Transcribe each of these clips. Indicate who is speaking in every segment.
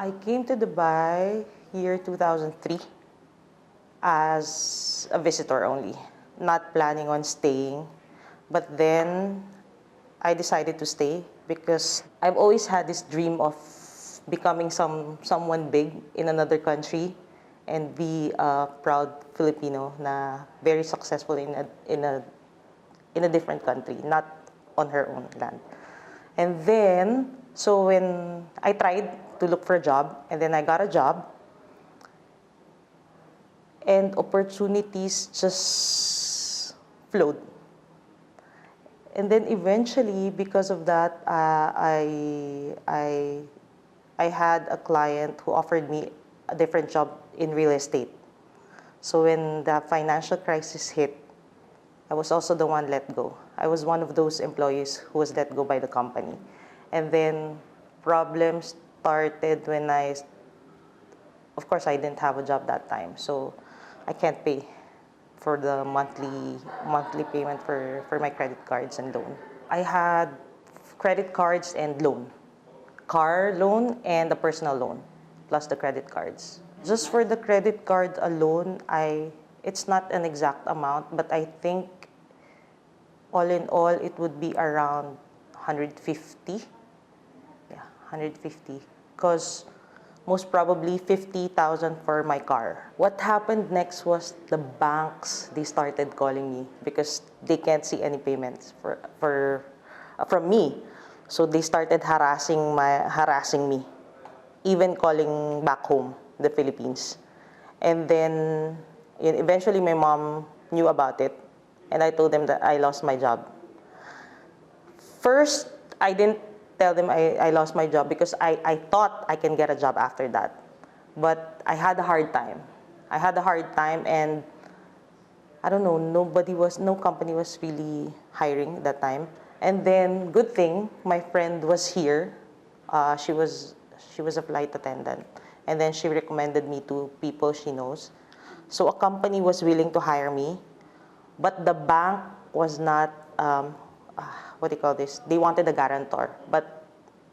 Speaker 1: I came to Dubai year 2003 as a visitor only, not planning on staying. But then I decided to stay because I've always had this dream of becoming someone big in another country and be a proud Filipino na very successful in a different country, not on her own land. And then, so when I tried to look for a job, and then I got a job, and opportunities just flowed. And then eventually, because of that, I had a client who offered me a different job in real estate. So when the financial crisis hit, I was also the one let go. I was one of those employees who was let go by the company. And then problems started when of course, I didn't have a job that time. So I can't pay for the monthly payment for my credit cards and loan. I had credit cards and loan. Car loan and a personal loan, plus the credit cards. Just for the credit card alone, it's not an exact amount, but I think all in all, it would be around 150. Yeah, 150. Because most probably 50,000 for my car. What happened next was the banks, they started calling me because they can't see any payments from me. So they started harassing me, even calling back home, the Philippines. And then eventually my mom knew about it, and I told them that I lost my job. First, I didn't tell them I lost my job because I thought I can get a job after that. But I had a hard time. I had a hard time, and I don't know, no company was really hiring that time. And then, good thing, my friend was here. She was a flight attendant. And then she recommended me to people she knows. So a company was willing to hire me, but the bank was not, what do you call this? They wanted a guarantor, but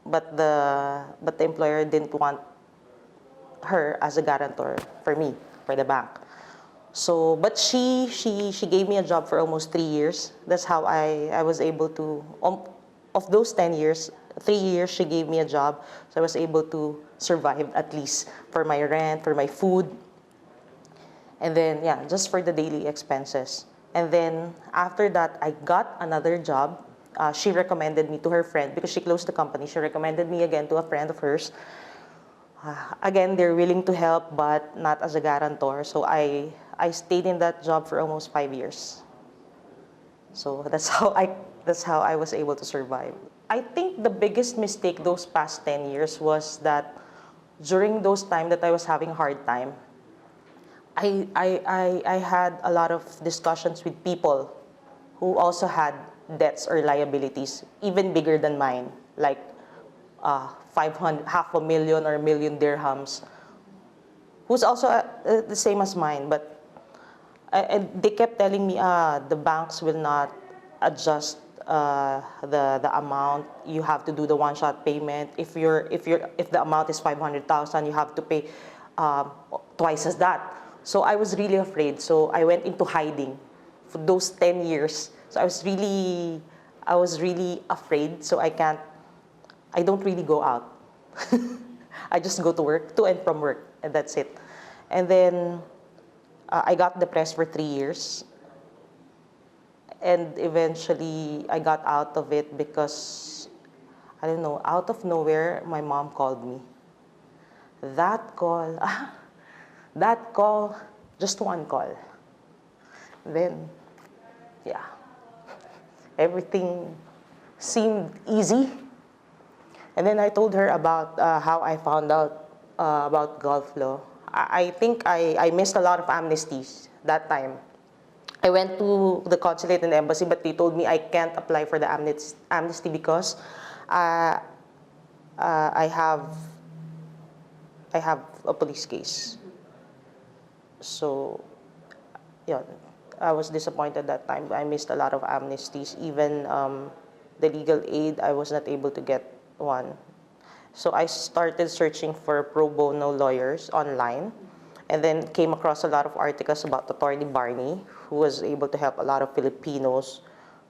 Speaker 1: the employer didn't want her as a guarantor for me, for the bank. So, but she gave me a job for almost 3 years. That's how I was able to, of those 10 years, 3 years she gave me a job. So I was able to survive at least for my rent, for my food. And then, yeah, just for the daily expenses. And then after that, I got another job. She recommended me to her friend because she closed the company. She recommended me again to a friend of hers. Again, they're willing to help, but not as a guarantor. So I stayed in that job for almost 5 years. So that's how I was able to survive. I think the biggest mistake those past 10 years was that during those time that I was having a hard time, I had a lot of discussions with people who also had debts or liabilities even bigger than mine, like 500, half a million or a million dirhams, who's also the same as mine. But they kept telling me, the banks will not adjust the amount. You have to do the one-shot payment. If the amount is 500,000, you have to pay twice as that. So I was really afraid. So I went into hiding for those 10 years. So I was really afraid. So I don't really go out. I just go to work, to and from work, and that's it. And then I got depressed for 3 years. And eventually I got out of it because, I don't know, out of nowhere, my mom called me. That call, just one call. Then, yeah, everything seemed easy. And then I told her about how I found out about Gulf law. I think I missed a lot of amnesties that time. I went to the consulate and the embassy, but they told me I can't apply for the amnesty because I have a police case. So, yeah, I was disappointed that time. I missed a lot of amnesties. Even the legal aid, I was not able to get one. So I started searching for pro bono lawyers online, and then came across a lot of articles about Attorney Barney, who was able to help a lot of Filipinos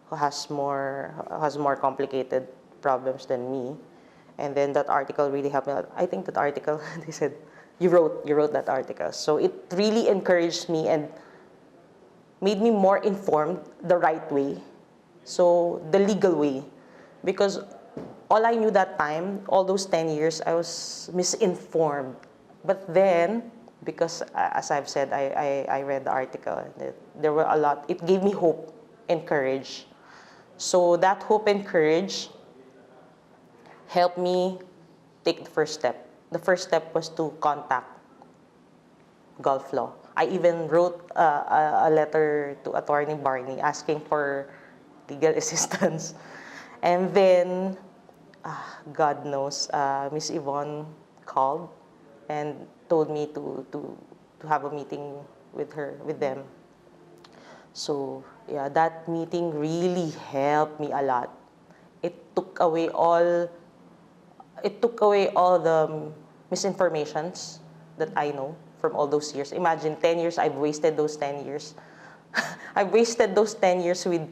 Speaker 1: who has more complicated problems than me. And then that article really helped me out. I think that article, they said, you wrote that article. So it really encouraged me and made me more informed the right way. So the legal way. Because all I knew that time, all those 10 years, I was misinformed. But then, because as I've said, I read the article, and there were a lot, it gave me hope and courage. So that hope and courage helped me take the first step. The first step was to contact Gulf Law. I even wrote a letter to Attorney Barney asking for legal assistance. And then, God knows, Miss Yvonne called and told me to have a meeting with them. So yeah, that meeting really helped me a lot. It took away all the misinformations that I know from all those years. Imagine 10 years, I've wasted those 10 years. I've wasted those 10 years with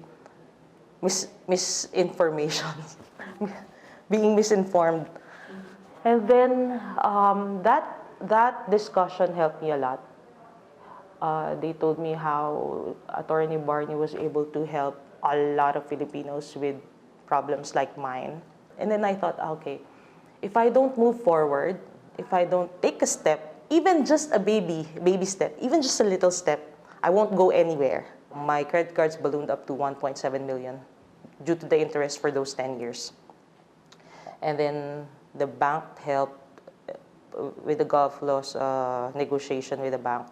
Speaker 1: misinformation, being misinformed. And then that discussion helped me a lot. They told me how Attorney Barney was able to help a lot of Filipinos with problems like mine. And then I thought, okay, if I don't move forward, if I don't take a step, even just a baby step, even just a little step, I won't go anywhere. My credit cards ballooned up to 1.7 million due to the interest for those 10 years. And then the bank helped with the Gulf Law's negotiation with the bank.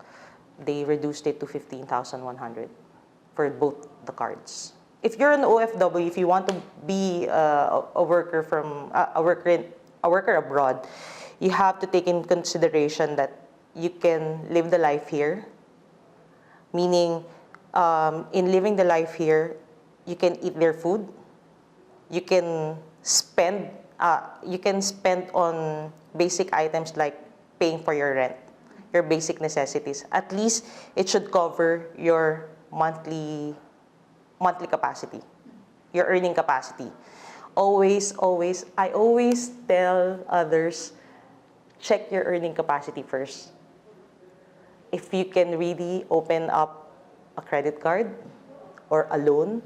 Speaker 1: They reduced it to 15,100 for both the cards. If you're an OFW, if you want to be a worker abroad, you have to take in consideration that you can live the life here. Meaning, in living the life here, you can eat their food. You can spend on basic items like paying for your rent, your basic necessities. At least it should cover your monthly capacity, your earning capacity. I always tell others, check your earning capacity first. If you can really open up a credit card or a loan,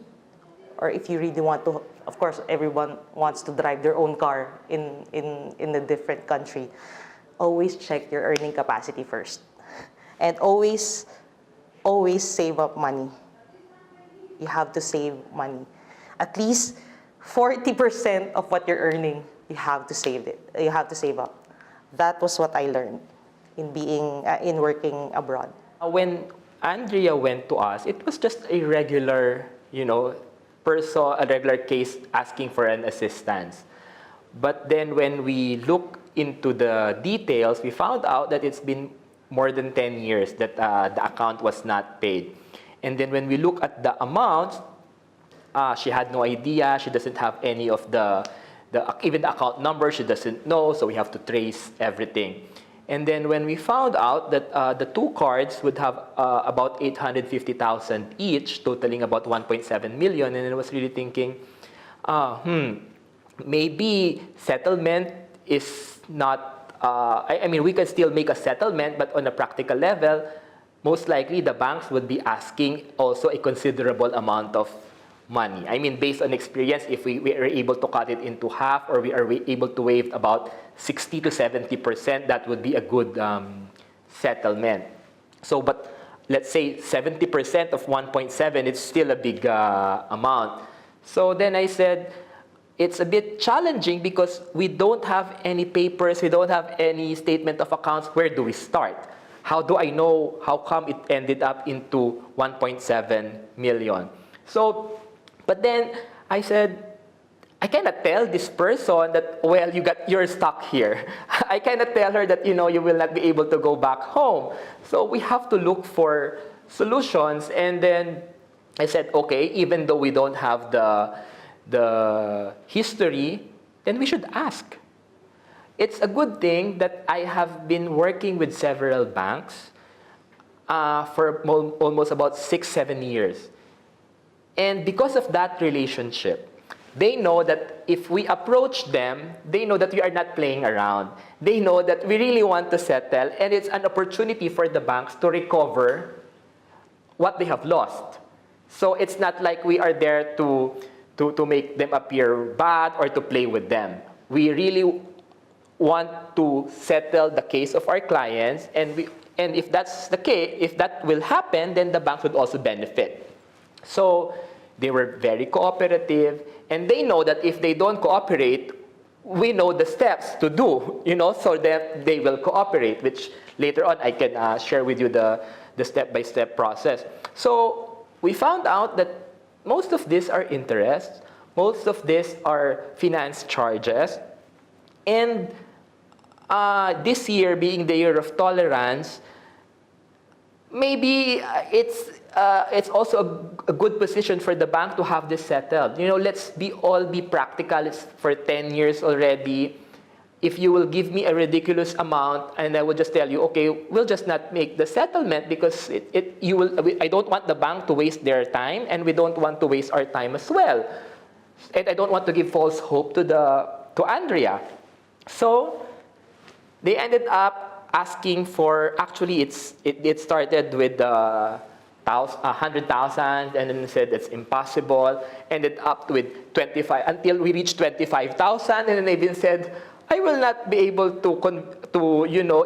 Speaker 1: or if you really want to, of course, everyone wants to drive their own car in a different country. Always check your earning capacity first. And always save up money. You have to save money. At least 40% of what you're earning, you have to save it. You have to save up. That was what I learned in working abroad.
Speaker 2: When Andrea went to us, it was just a regular, a regular case asking for an assistance. But then when we look into the details, we found out that it's been more than 10 years that the account was not paid. And then when we look at the amounts, she had no idea. She doesn't have any of even the account number, she doesn't know, so we have to trace everything. And then when we found out that the two cards would have about 850,000 each, totaling about 1.7 million, and I was really thinking, maybe settlement is not, I mean, we can still make a settlement, but on a practical level, most likely the banks would be asking also a considerable amount of money. I mean, based on experience, if we are able to cut it into half, or we are able to waive about 60 to 70%, that would be a good settlement. So, but let's say 70% of 1.7, it's still a big amount. So then I said, it's a bit challenging because we don't have any papers, we don't have any statement of accounts. Where do we start? How do I know how come it ended up into 1.7 million? So, but then I said, I cannot tell this person that, well, you're stuck here. I cannot tell her that, you will not be able to go back home. So we have to look for solutions. And then I said, okay, even though we don't have the history, then we should ask. it's a good thing that I have been working with several banks for almost about 6-7 years. And because of that relationship, they know that if we approach them, they know that we are not playing around. They know that we really want to settle, and it's an opportunity for the banks to recover what they have lost. So it's not like we are there to make them appear bad or to play with them. We really want to settle the case of our clients, and if that's the case, if that will happen, then the banks would also benefit. So they were very cooperative, and they know that if they don't cooperate, we know the steps to do, so that they will cooperate, which later on I can share with you the step-by-step process. So we found out that most of these are interests, most of these are finance charges, and this year being the year of tolerance, maybe it's also a good position for the bank to have this settled. Let's all be practical. It's for 10 years already. If you will give me a ridiculous amount, and I will just tell you, okay, we'll just not make the settlement because I don't want the bank to waste their time, and we don't want to waste our time as well. And I don't want to give false hope to Andrea. So they ended up asking for, actually it started with 100,000, and then said it's impossible, ended up with 25 until we reached 25,000, and then they even said, I will not be able to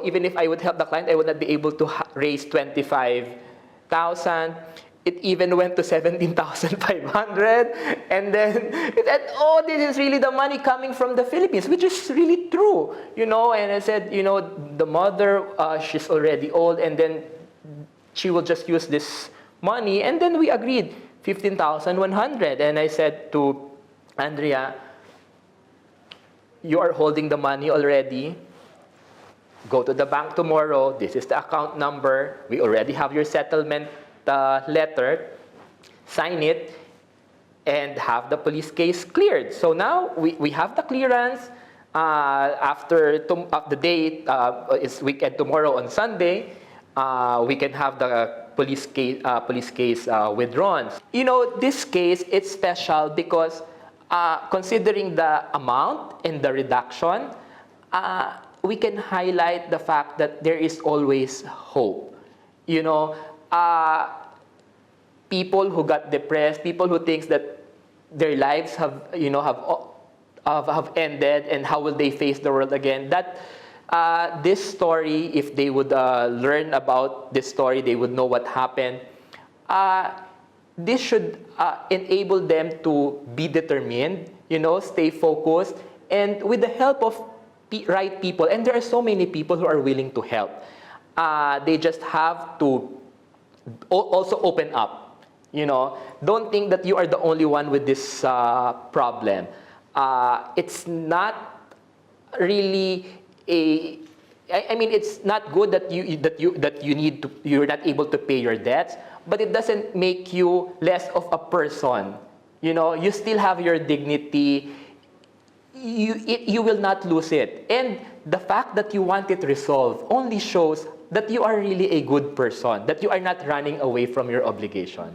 Speaker 2: even if I would help the client, I would not be able to raise 25,000. It even went to 17,500, and then it said, oh, this is really the money coming from the Philippines, which is really true, And I said, the mother, she's already old, and then she will just use this money, and then we agreed 15,100, and I said to Andrea, you are holding the money already. Go to the bank tomorrow. This is the account number. We already have your settlement letter. Sign it and have the police case cleared. So now we have the clearance. After the day is weekend tomorrow on Sunday, we can have the police case withdrawn. This case, it's special because considering the amount and the reduction, we can highlight the fact that there is always hope. People who got depressed, people who think that their lives have ended, and how will they face the world again? That this story, if they would learn about this story, they would know what happened. This should enable them to be determined, stay focused, and with the help of right people. And there are so many people who are willing to help. They just have to also open up. Don't think that you are the only one with this problem. It's not really it's not good that you're not able to pay your debts, but it doesn't make you less of a person. You still have your dignity. You will not lose it. And the fact that you want it resolved only shows that you are really a good person, that you are not running away from your obligation.